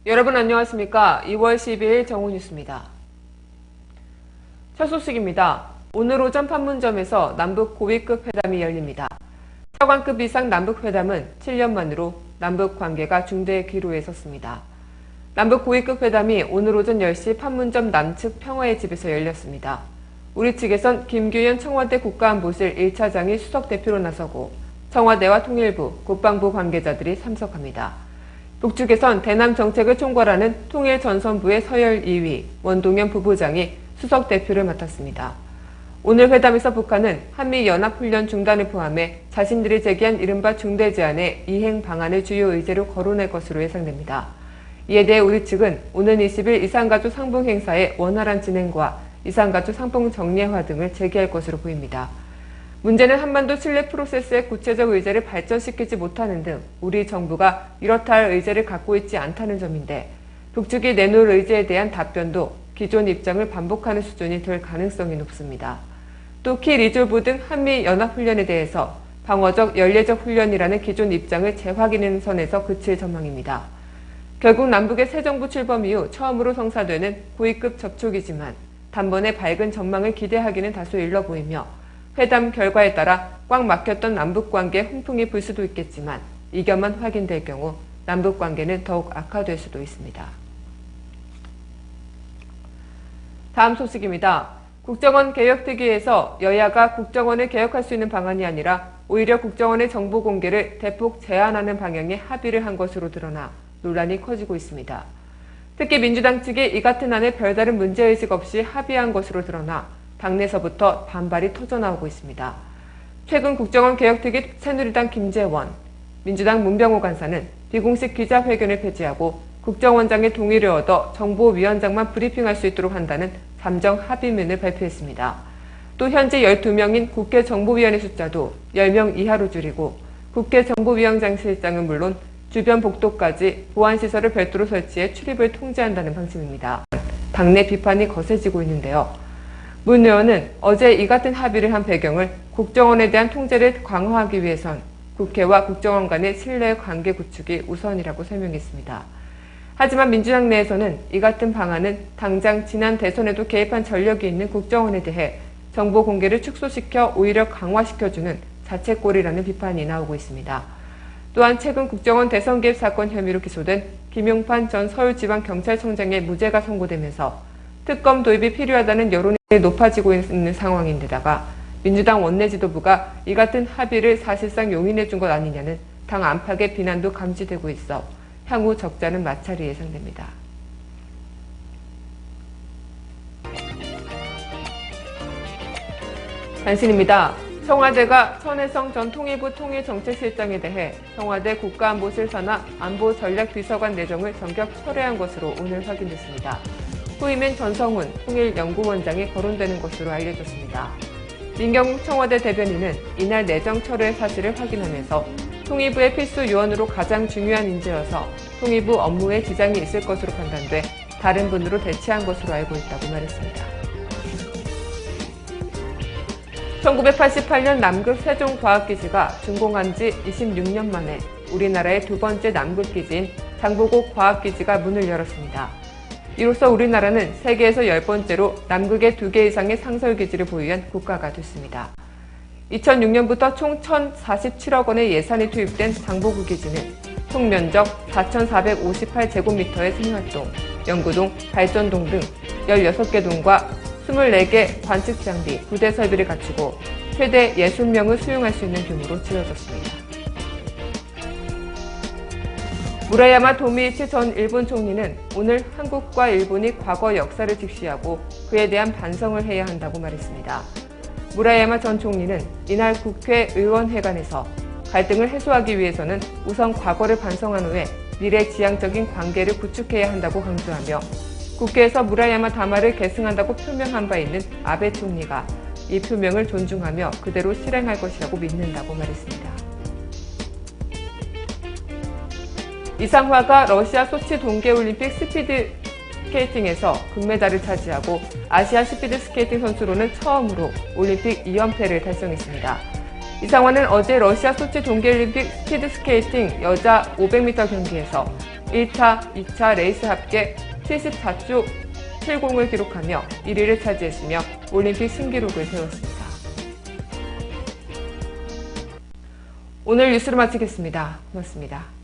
여러분 안녕하십니까? 2월 12일 정오뉴스입니다. 첫 소식입니다. 오늘 오전 판문점에서 남북 고위급 회담이 열립니다. 차관급 이상 남북회담은 7년 만으로 남북 관계가 중대 기로에 섰습니다. 남북 고위급 회담이 오늘 오전 10시 판문점 남측 평화의 집에서 열렸습니다. 우리 측에선 김규현 청와대 국가안보실 1차장이 수석 대표로 나서고 청와대와 통일부, 국방부 관계자들이 참석합니다. 북측에선 대남 정책을 총괄하는 통일전선부의 서열 2위 원동현 부부장이 수석 대표를 맡았습니다. 오늘 회담에서 북한은 한미연합훈련 중단을 포함해 자신들이 제기한 이른바 중대제안의 이행 방안을 주요 의제로 거론할 것으로 예상됩니다. 이에 대해 우리 측은 오는 20일 이산가족 상봉 행사의 원활한 진행과 이산가족 상봉 정례화 등을 제기할 것으로 보입니다. 문제는 한반도 신뢰 프로세스의 구체적 의제를 발전시키지 못하는 등 우리 정부가 이렇다 할 의제를 갖고 있지 않다는 점인데 북측이 내놓을 의제에 대한 답변도 기존 입장을 반복하는 수준이 될 가능성이 높습니다. 또 키 리졸브 등 한미연합훈련에 대해서 방어적 연례적 훈련이라는 기존 입장을 재확인하는 선에서 그칠 전망입니다. 결국 남북의 새 정부 출범 이후 처음으로 성사되는 고위급 접촉이지만 단번에 밝은 전망을 기대하기는 다소 일러 보이며 회담 결과에 따라 꽉 막혔던 남북관계에 훈풍이 불 수도 있겠지만 이견만 확인될 경우 남북관계는 더욱 악화될 수도 있습니다. 다음 소식입니다. 국정원 개혁특위에서 여야가 국정원을 개혁할 수 있는 방안이 아니라 오히려 국정원의 정보 공개를 대폭 제한하는 방향의 합의를 한 것으로 드러나 논란이 커지고 있습니다. 특히 민주당 측이 이 같은 안에 별다른 문제의식 없이 합의한 것으로 드러나 당내에서부터 반발이 터져나오고 있습니다. 최근 국정원 개혁특위 새누리당 김재원, 민주당 문병호 간사는 비공식 기자회견을 폐지하고 국정원장의 동의를 얻어 정보위원장만 브리핑할 수 있도록 한다는 잠정 합의문을 발표했습니다. 또 현재 12명인 국회 정보위원회 숫자도 10명 이하로 줄이고 국회 정보위원장실장은 물론 주변 복도까지 보안시설을 별도로 설치해 출입을 통제한다는 방침입니다. 당내 비판이 거세지고 있는데요. 문 의원은 어제 이 같은 합의를 한 배경을 국정원에 대한 통제를 강화하기 위해선 국회와 국정원 간의 신뢰 관계 구축이 우선이라고 설명했습니다. 하지만 민주당 내에서는 이 같은 방안은 당장 지난 대선에도 개입한 전력이 있는 국정원에 대해 정보 공개를 축소시켜 오히려 강화시켜주는 자책골이라는 비판이 나오고 있습니다. 또한 최근 국정원 대선 개입 사건 혐의로 기소된 김용판 전 서울지방경찰청장의 무죄가 선고되면서 특검 도입이 필요하다는 여론이 높아지고 있는 상황인데다가 민주당 원내 지도부가 이 같은 합의를 사실상 용인해 준 것 아니냐는 당 안팎의 비난도 감지되고 있어 향후 적잖은 마찰이 예상됩니다. 단신입니다. 청와대가 천혜성 전 통일부 통일정책실장에 대해 청와대 국가안보실 산하 안보전략비서관 내정을 전격 철회한 것으로 오늘 확인됐습니다. 후임인 전성훈 통일연구원장이 거론되는 것으로 알려졌습니다. 민경욱 청와대 대변인은 이날 내정 철회 사실을 확인하면서 통일부의 필수 요원으로 가장 중요한 인재여서 통일부 업무에 지장이 있을 것으로 판단돼 다른 분으로 대체한 것으로 알고 있다고 말했습니다. 1988년 남극 세종과학기지가 준공한 지 26년 만에 우리나라의 두 번째 남극기지인 장보고 과학기지가 문을 열었습니다. 이로써 우리나라는 세계에서 10번째로 남극에 2개 이상의 상설기지를 보유한 국가가 됐습니다. 2006년부터 총 1,047억 원의 예산이 투입된 장보고 기지는 총 면적 4,458제곱미터의 생활동, 연구동, 발전동 등 16개 동과 24개 관측 장비, 부대 설비를 갖추고 최대 60명을 수용할 수 있는 규모로 지어졌습니다. 무라야마 도미이치 전 일본 총리는 오늘 한국과 일본이 과거 역사를 직시하고 그에 대한 반성을 해야 한다고 말했습니다. 무라야마 전 총리는 이날 국회의원회관에서 갈등을 해소하기 위해서는 우선 과거를 반성한 후에 미래 지향적인 관계를 구축해야 한다고 강조하며 국회에서 무라야마 다마를 계승한다고 표명한 바 있는 아베 총리가 이 표명을 존중하며 그대로 실행할 것이라고 믿는다고 말했습니다. 이상화가 러시아 소치 동계올림픽 스피드 스케이팅에서 금메달을 차지하고 아시아 스피드 스케이팅 선수로는 처음으로 올림픽 2연패를 달성했습니다. 이상화는 어제 러시아 소치 동계올림픽 스피드스케이팅 여자 500m 경기에서 1타, 2차 레이스 합계 74초 70을 기록하며 1위를 차지했으며 올림픽 신기록을 세웠습니다. 오늘 뉴스를 마치겠습니다. 고맙습니다.